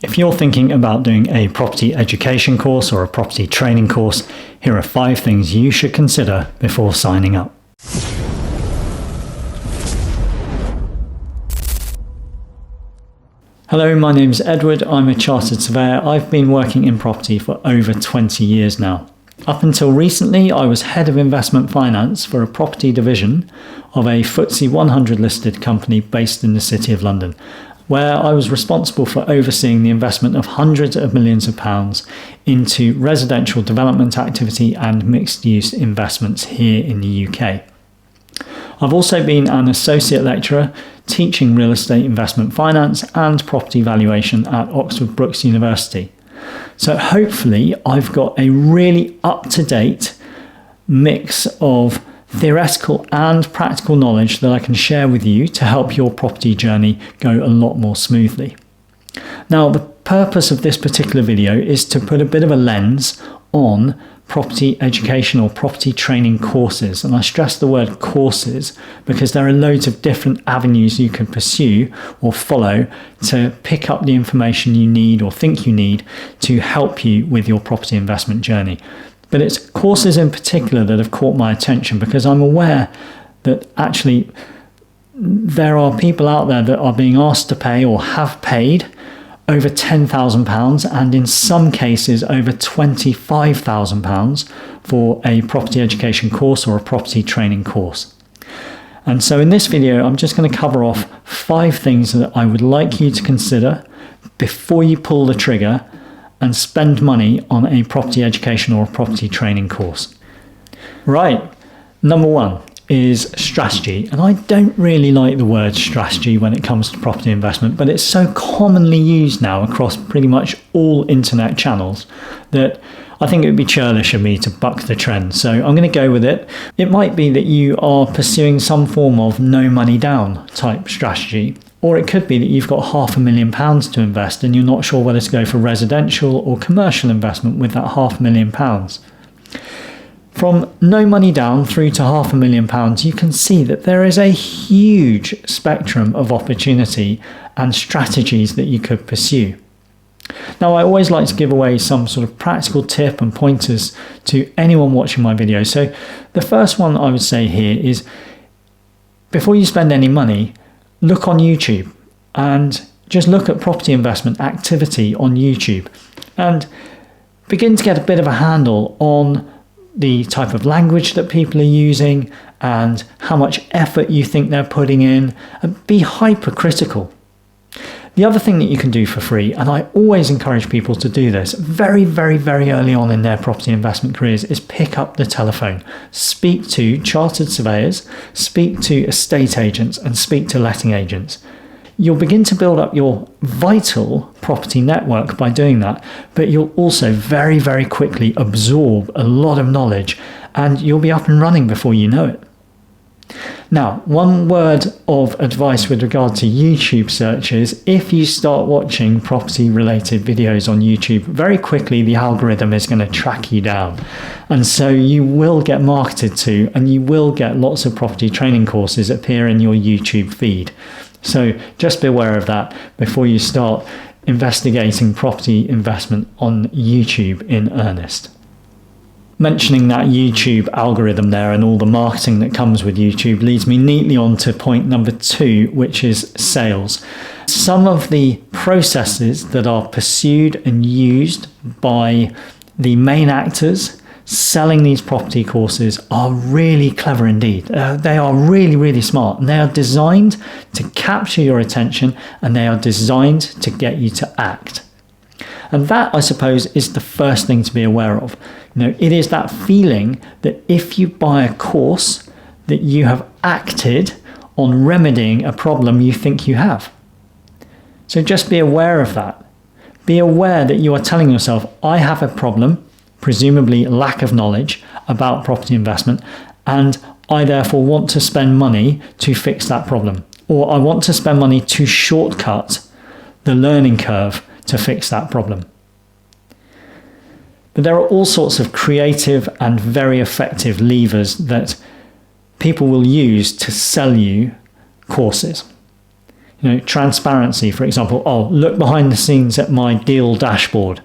If you're thinking about doing a property education course or a property training course, here are 5 things you should consider before signing up. Hello, my name's Edward. I'm a chartered surveyor. I've been working in property for over 20 years now. Up until recently, I was head of investment finance for a property division of a FTSE 100 listed company based in the City of London, where I was responsible for overseeing the investment of hundreds of millions of pounds into residential development activity and mixed-use investments here in the UK. I've also been an associate lecturer teaching real estate investment finance and property valuation at Oxford Brookes University. So hopefully I've got a really up-to-date mix of theoretical and practical knowledge that I can share with you to help your property journey go a lot more smoothly. Now, the purpose of this particular video is to put a bit of a lens on property education or property training courses. And I stress the word courses because there are loads of different avenues you can pursue or follow to pick up the information you need or think you need to help you with your property investment journey. But it's courses in particular that have caught my attention because I'm aware that actually there are people out there that are being asked to pay or have paid over £10,000 and in some cases over £25,000 for a property education course or a property training course. And so in this video, I'm just going to cover off 5 things that I would like you to consider before you pull the trigger and spend money on a property education or a property training course. Right, number 1 is strategy. And I don't really like the word strategy when it comes to property investment, but it's so commonly used now across pretty much all internet channels that I think it would be churlish of me to buck the trend. So I'm going to go with it. It might be that you are pursuing some form of no money down type strategy. Or it could be that you've got £500,000 to invest and you're not sure whether to go for residential or commercial investment with that £500,000. From no money down through to £500,000, you can see that there is a huge spectrum of opportunity and strategies that you could pursue. Now, I always like to give away some sort of practical tip and pointers to anyone watching my video. So the first one I would say here is before you spend any money, look on YouTube and just look at property investment activity on YouTube and begin to get a bit of a handle on the type of language that people are using and how much effort you think they're putting in, and be hypercritical. The other thing that you can do for free, and I always encourage people to do this very, very, very early on in their property investment careers, is pick up the telephone, speak to chartered surveyors, speak to estate agents, and speak to letting agents. You'll begin to build up your vital property network by doing that, but you'll also very, very quickly absorb a lot of knowledge and you'll be up and running before you know it. Now, one word of advice with regard to YouTube searches: if you start watching property related videos on YouTube, very quickly the algorithm is going to track you down. And so you will get marketed to and you will get lots of property training courses appear in your YouTube feed. So just be aware of that before you start investigating property investment on YouTube in earnest. Mentioning that YouTube algorithm there and all the marketing that comes with YouTube leads me neatly on to point number 2, which is sales. Some of the processes that are pursued and used by the main actors selling these property courses are really clever indeed. They are really, really smart, and they are designed to capture your attention and they are designed to get you to act. And that, I suppose, is the first thing to be aware of. It is that feeling that if you buy a course, that you have acted on remedying a problem you think you have. So just be aware of that. Be aware that you are telling yourself, I have a problem, presumably lack of knowledge about property investment, and I therefore want to spend money to fix that problem. Or I want to spend money to shortcut the learning curve to fix that problem. But there are all sorts of creative and very effective levers that people will use to sell you courses. Transparency, for example. Oh, look behind the scenes at my deal dashboard.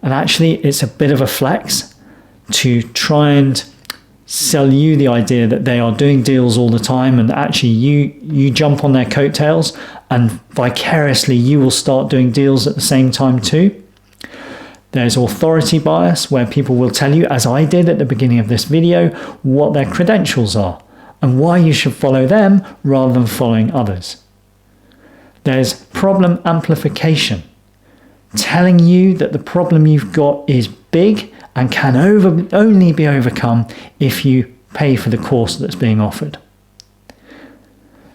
And actually, it's a bit of a flex to try and sell you the idea that they are doing deals all the time, and actually you jump on their coattails, and vicariously you will start doing deals at the same time too. There's authority bias, where people will tell you, as I did at the beginning of this video, what their credentials are and why you should follow them rather than following others. There's problem amplification, telling you that the problem you've got is big and can only be overcome if you pay for the course that's being offered.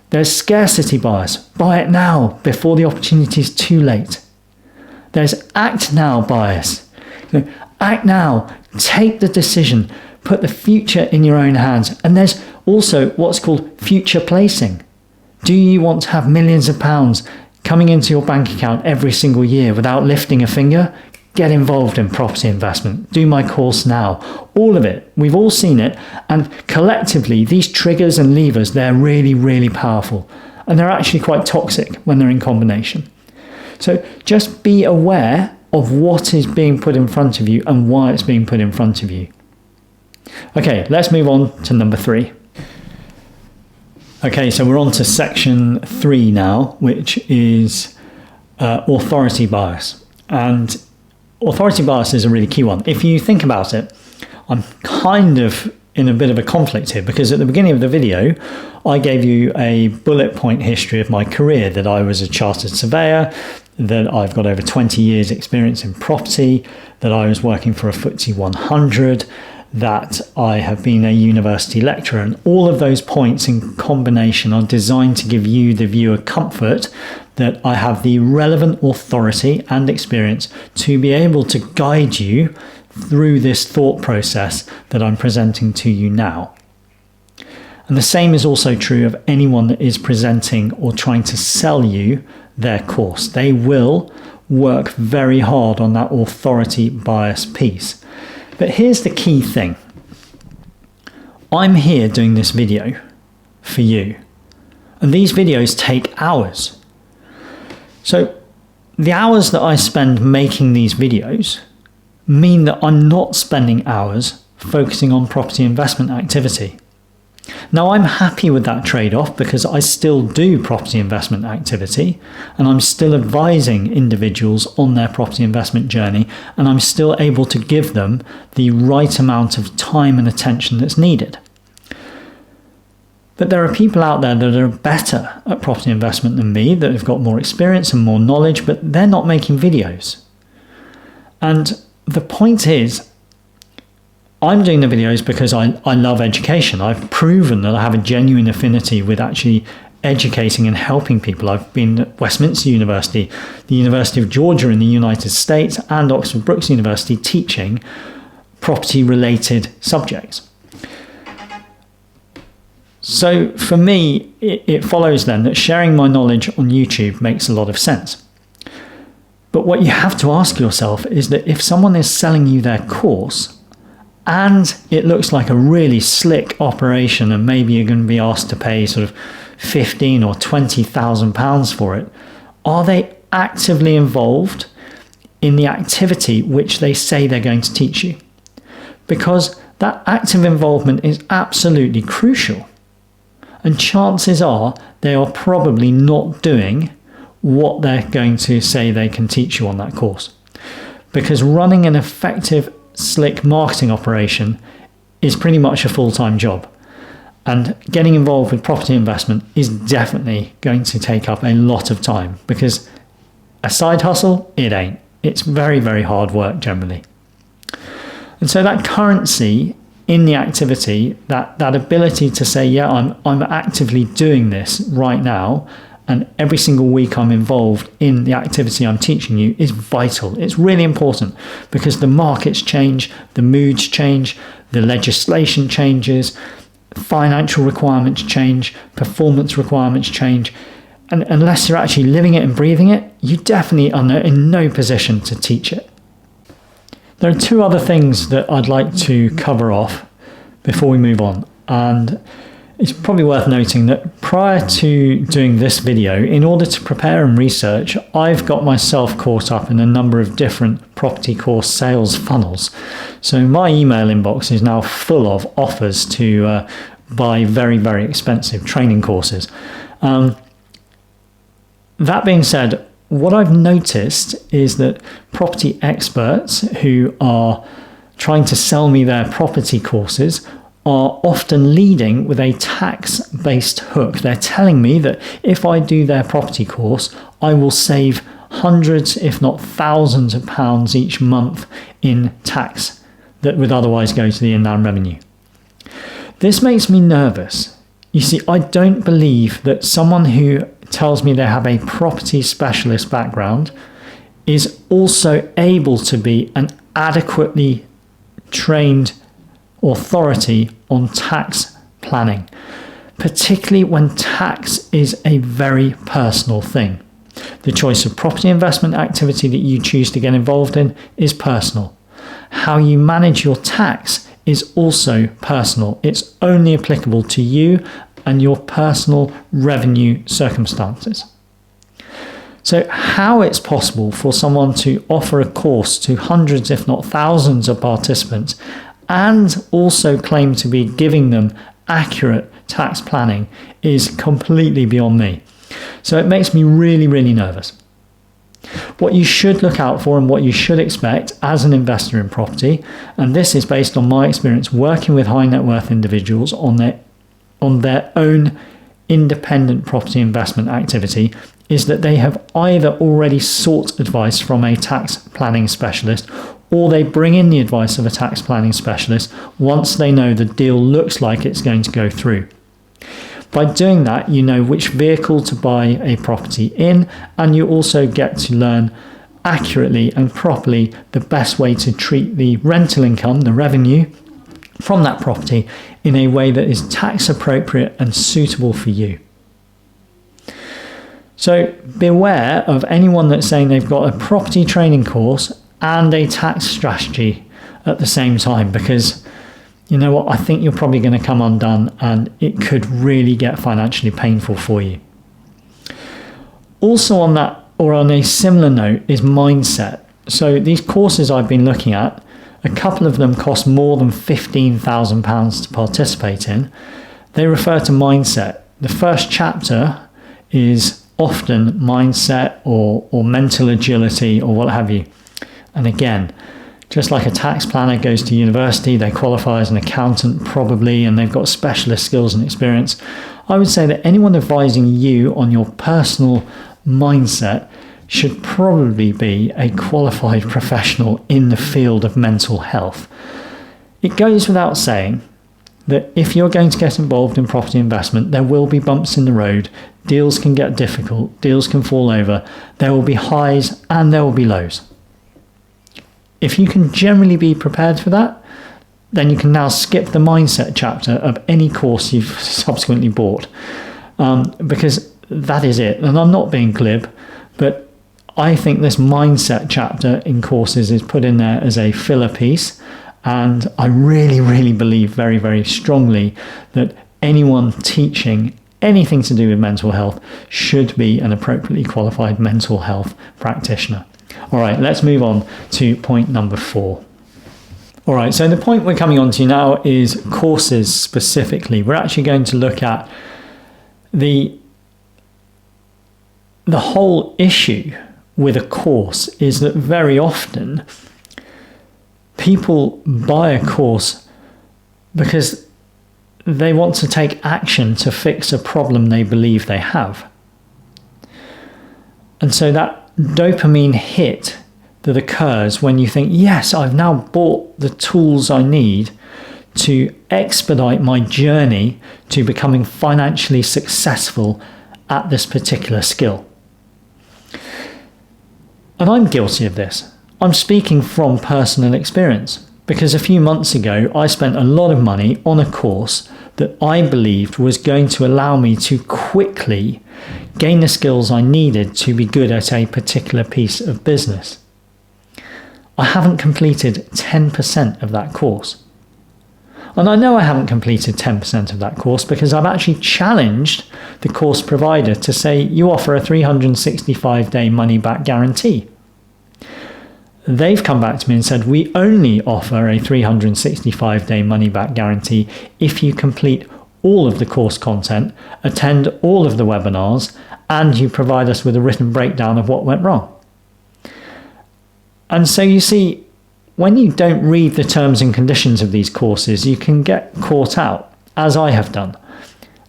There's scarcity bias. Buy it now before the opportunity is too late. There's act now bias. Act now, take the decision, put the future in your own hands. And there's also what's called future placing. Do you want to have millions of pounds coming into your bank account every single year without lifting a finger? Get involved in property investment. Do my course now. All of it. We've all seen it. And collectively, these triggers and levers, they're really, really powerful. And they're actually quite toxic when they're in combination. So just be aware of what is being put in front of you and why it's being put in front of you. Okay, let's move on to number 3. Okay, so we're on to section 3 now, which is authority bias. And authority bias is a really key one. If you think about it, I'm kind of in a bit of a conflict here, because at the beginning of the video, I gave you a bullet point history of my career, that I was a chartered surveyor, that I've got over 20 years experience in property, that I was working for a FTSE 100, that I have been a university lecturer, and all of those points in combination are designed to give you, the viewer, comfort that I have the relevant authority and experience to be able to guide you through this thought process that I'm presenting to you now. And the same is also true of anyone that is presenting or trying to sell you their course. They will work very hard on that authority bias piece. But here's the key thing. I'm here doing this video for you, and these videos take hours. So the hours that I spend making these videos mean that I'm not spending hours focusing on property investment activity. Now, I'm happy with that trade-off, because I still do property investment activity, and I'm still advising individuals on their property investment journey, and I'm still able to give them the right amount of time and attention that's needed. But there are people out there that are better at property investment than me, that have got more experience and more knowledge, but they're not making videos. And the point is, I'm doing the videos because I love education. I've proven that I have a genuine affinity with actually educating and helping people. I've been at Westminster University, the University of Georgia in the United States, and Oxford Brookes University, teaching property-related subjects. So for me, it follows then that sharing my knowledge on YouTube makes a lot of sense. But what you have to ask yourself is that if someone is selling you their course, and it looks like a really slick operation, and maybe you're going to be asked to pay sort of £15,000 or £20,000 for it, are they actively involved in the activity which they say they're going to teach you? Because that active involvement is absolutely crucial. And chances are they are probably not doing what they're going to say they can teach you on that course. Because running an effective, slick marketing operation is pretty much a full-time job. And getting involved with property investment is definitely going to take up a lot of time, because a side hustle, it ain't. It's very, very hard work generally. And so that currency in the activity, that ability to say, yeah, I'm actively doing this right now, and every single week I'm involved in the activity I'm teaching you, is vital. It's really important, because the markets change, the moods change, the legislation changes, financial requirements change, performance requirements change. And unless you're actually living it and breathing it, you definitely are in no position to teach it. There are two other things that I'd like to cover off before we move on. And It's probably worth noting that prior to doing this video, in order to prepare and research, I've got myself caught up in a number of different property course sales funnels. So my email inbox is now full of offers to buy very, very expensive training courses. That being said, what I've noticed is that property experts who are trying to sell me their property courses are often leading with a tax-based hook. They're telling me that if I do their property course, I will save hundreds, if not thousands of pounds each month in tax that would otherwise go to the Inland Revenue. This makes me nervous. You see, I don't believe that someone who tells me they have a property specialist background is also able to be an adequately trained authority on tax planning, particularly when tax is a very personal thing. The choice of property investment activity that you choose to get involved in is personal. How you manage your tax is also personal. It's only applicable to you and your personal revenue circumstances. So how it's possible for someone to offer a course to hundreds, if not thousands of participants and also claim to be giving them accurate tax planning is completely beyond me. So it makes me really, really nervous. What you should look out for and what you should expect as an investor in property, and this is based on my experience working with high net worth individuals on their own independent property investment activity, is that they have either already sought advice from a tax planning specialist or they bring in the advice of a tax planning specialist once they know the deal looks like it's going to go through. By doing that, you know which vehicle to buy a property in, and you also get to learn accurately and properly the best way to treat the rental income, the revenue from that property, in a way that is tax appropriate and suitable for you. So beware of anyone that's saying they've got a property training course and a tax strategy at the same time, because you know what, I think you're probably going to come undone and it could really get financially painful for you. Also on that, or on a similar note, is mindset. So these courses I've been looking at, a couple of them cost more than £15,000 to participate in. They refer to mindset. The first chapter is often mindset or mental agility or what have you. And again, just like a tax planner goes to university, they qualify as an accountant probably, and they've got specialist skills and experience. I would say that anyone advising you on your personal mindset should probably be a qualified professional in the field of mental health. It goes without saying that if you're going to get involved in property investment, there will be bumps in the road. Deals can get difficult, deals can fall over, there will be highs and there will be lows. If you can generally be prepared for that, then you can now skip the mindset chapter of any course you've subsequently bought, because that is it. And I'm not being glib, but I think this mindset chapter in courses is put in there as a filler piece. And I really, really believe very, very strongly that anyone teaching anything to do with mental health should be an appropriately qualified mental health practitioner. All right, let's move on to point number 4. All right, so the point we're coming on to now is courses specifically. We're actually going to look at the whole issue with a course is that very often people buy a course because they want to take action to fix a problem they believe they have. And so that dopamine hit that occurs when you think, yes, I've now bought the tools I need to expedite my journey to becoming financially successful at this particular skill. And I'm guilty of this. I'm speaking from personal experience because a few months ago, I spent a lot of money on a course that I believed was going to allow me to quickly gain the skills I needed to be good at a particular piece of business. I haven't completed 10% of that course. And I know I haven't completed 10% of that course because I've actually challenged the course provider to say, you offer a 365-day money-back guarantee. They've come back to me and said, we only offer a 365-day money-back guarantee if you complete all of the course content, attend all of the webinars, and you provide us with a written breakdown of what went wrong. And so you see, when you don't read the terms and conditions of these courses, you can get caught out, as I have done.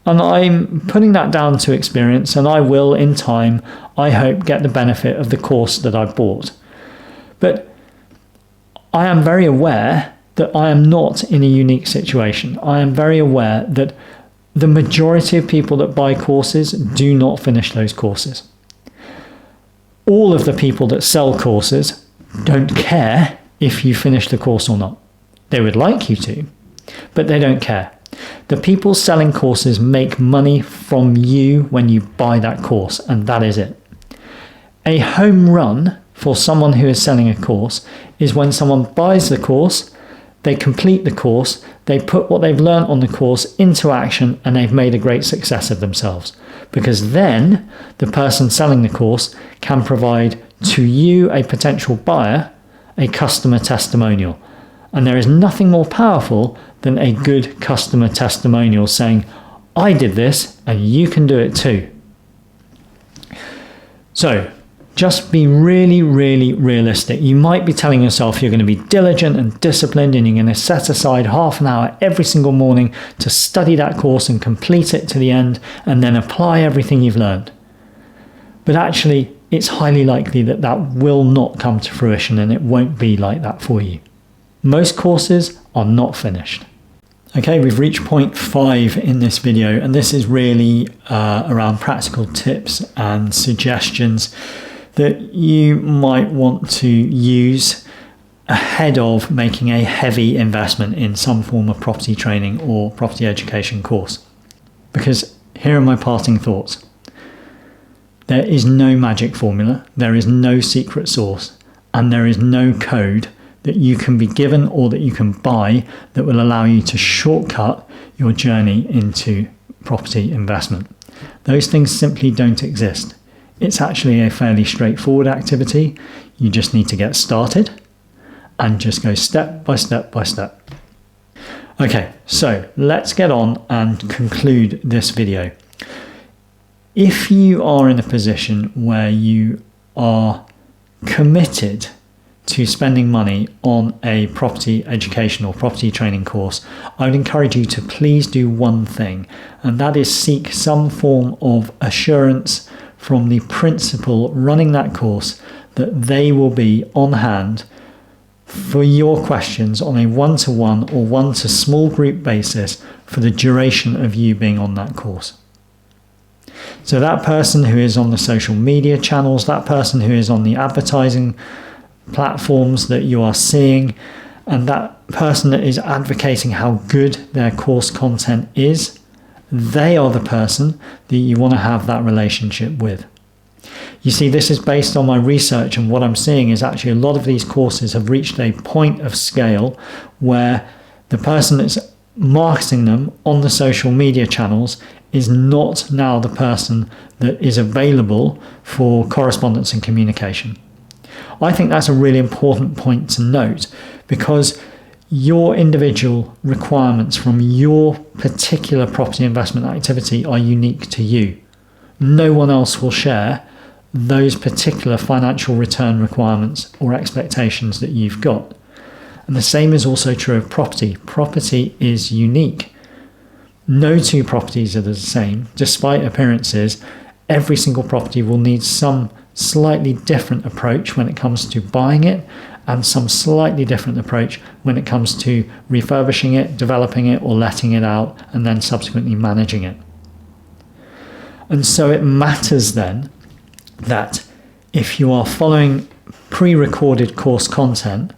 And I'm putting that down to experience, and I will, in time, I hope, get the benefit of the course that I bought. But I am very aware that I am not in a unique situation. I am very aware that the majority of people that buy courses do not finish those courses. All of the people that sell courses don't care if you finish the course or not. They would like you to, but they don't care. The people selling courses make money from you when you buy that course, and that is it. A home run for someone who is selling a course is when someone buys the course, they complete the course, they put what they've learned on the course into action, and they've made a great success of themselves. Because then the person selling the course can provide to you, a potential buyer, a customer testimonial. And there is nothing more powerful than a good customer testimonial saying, I did this and you can do it too. So just be really, really realistic. You might be telling yourself you're going to be diligent and disciplined and you're going to set aside half an hour every single morning to study that course and complete it to the end and then apply everything you've learned. But actually, it's highly likely that that will not come to fruition and it won't be like that for you. Most courses are not finished. Okay, we've reached point 5 in this video, and this is really around practical tips and suggestions that you might want to use ahead of making a heavy investment in some form of property training or property education course. Because here are my parting thoughts. There is no magic formula, there is no secret sauce, and there is no code that you can be given or that you can buy that will allow you to shortcut your journey into property investment. Those things simply don't exist. It's actually a fairly straightforward activity. You just need to get started and just go step by step by step. Okay, so let's get on and conclude this video. If you are in a position where you are committed to spending money on a property education or property training course, I would encourage you to please do one thing, and that is seek some form of assurance from the principal running that course that they will be on hand for your questions on a one-to-one or one-to-small group basis for the duration of you being on that course. So that person who is on the social media channels, that person who is on the advertising platforms that you are seeing, and that person that is advocating how good their course content is, they are the person that you want to have that relationship with. You see, this is based on my research, and what I'm seeing is actually a lot of these courses have reached a point of scale where the person that's marketing them on the social media channels is not now the person that is available for correspondence and communication. I think that's a really important point to note, because your individual requirements from your particular property investment activity are unique to you. No one else will share those particular financial return requirements or expectations that you've got. And the same is also true of property. Property is unique. No two properties are the same. Despite appearances, every single property will need some slightly different approach when it comes to buying it, and some slightly different approach when it comes to refurbishing it, developing it, or letting it out, and then subsequently managing it. And so it matters then that if you are following pre-recorded course content,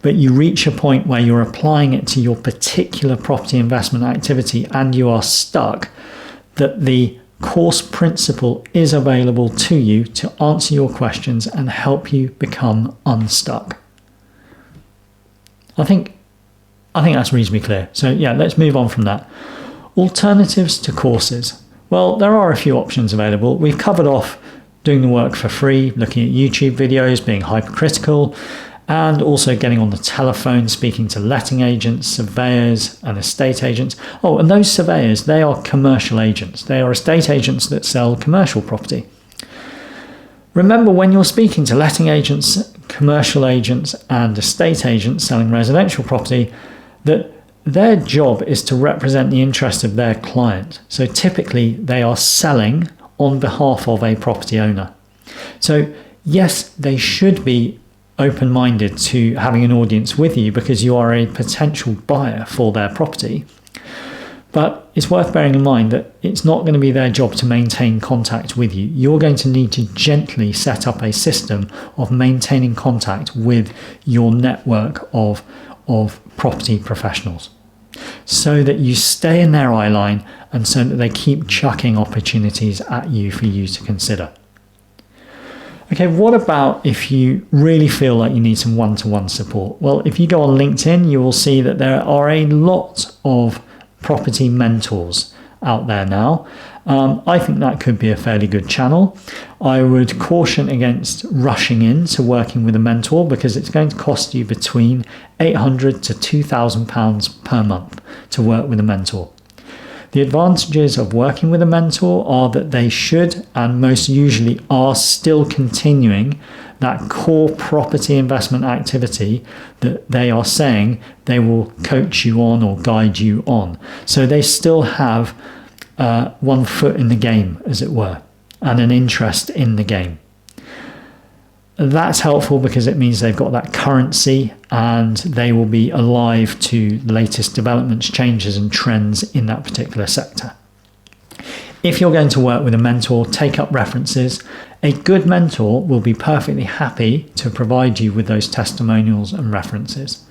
but you reach a point where you're applying it to your particular property investment activity and you are stuck, that the course principle is available to you to answer your questions and help you become unstuck. I think I think that's reasonably clear. So yeah, let's move on from that. Alternatives to courses. Well, there are a few options available. We've covered off doing the work for free, looking at YouTube videos, being hypercritical, and also getting on the telephone, speaking to letting agents, surveyors, and estate agents. Oh, and those surveyors, they are commercial agents. They are estate agents that sell commercial property. Remember, when you're speaking to letting agents, commercial agents, and estate agents selling residential property, that their job is to represent the interest of their client. So typically, they are selling on behalf of a property owner. So yes, they should be open-minded to having an audience with you because you are a potential buyer for their property. But it's worth bearing in mind that it's not going to be their job to maintain contact with you. You're going to need to gently set up a system of maintaining contact with your network of property professionals so that you stay in their eye line and so that they keep chucking opportunities at you for you to consider. Okay, what about if you really feel like you need some one-to-one support? Well, if you go on LinkedIn, you will see that there are a lot of property mentors out there now. I think that could be a fairly good channel. I would caution against rushing into working with a mentor because it's going to cost you between £800 to £2,000 per month to work with a mentor. The advantages of working with a mentor are that they should, and most usually are, still continuing that core property investment activity that they are saying they will coach you on or guide you on. So they still have one foot in the game, as it were, and an interest in the game. That's helpful because it means they've got that currency and they will be alive to the latest developments, changes and trends in that particular sector. If you're going to work with a mentor, take up references. A good mentor will be perfectly happy to provide you with those testimonials and references.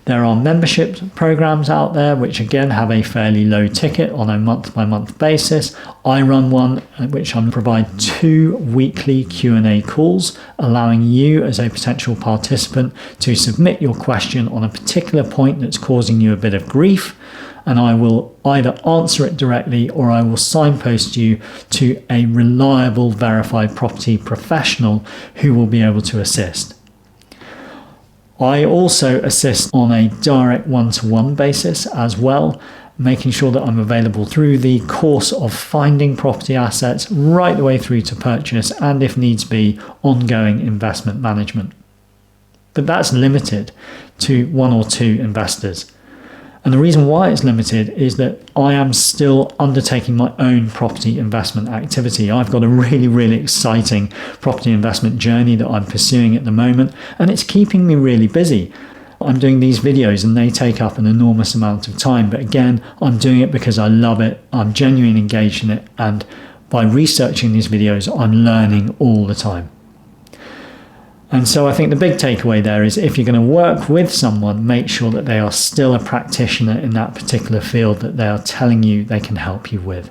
There are membership programs out there which again have a fairly low ticket on a month-by-month basis. I run one which I provide 2 weekly Q&A calls, allowing you as a potential participant to submit your question on a particular point that's causing you a bit of grief, and I will either answer it directly or I will signpost you to a reliable, verified property professional who will be able to assist. I also assist on a direct one-to-one basis as well, making sure that I'm available through the course of finding property assets right the way through to purchase and, if needs be, ongoing investment management. But that's limited to 1 or 2 investors. And the reason why it's limited is that I am still undertaking my own property investment activity. I've got a really, really exciting property investment journey that I'm pursuing at the moment, and it's keeping me really busy. I'm doing these videos and they take up an enormous amount of time, but again, I'm doing it because I love it. I'm genuinely engaged in it, and by researching these videos, I'm learning all the time. And so I think the big takeaway there is if you're going to work with someone, make sure that they are still a practitioner in that particular field that they are telling you they can help you with.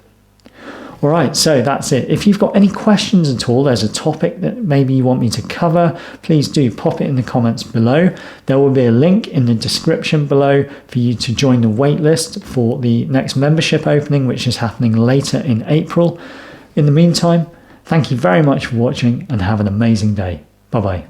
All right, so that's it. If you've got any questions at all, there's a topic that maybe you want me to cover, please do pop it in the comments below. There will be a link in the description below for you to join the waitlist for the next membership opening, which is happening later in April. In the meantime, thank you very much for watching and have an amazing day. Bye-bye.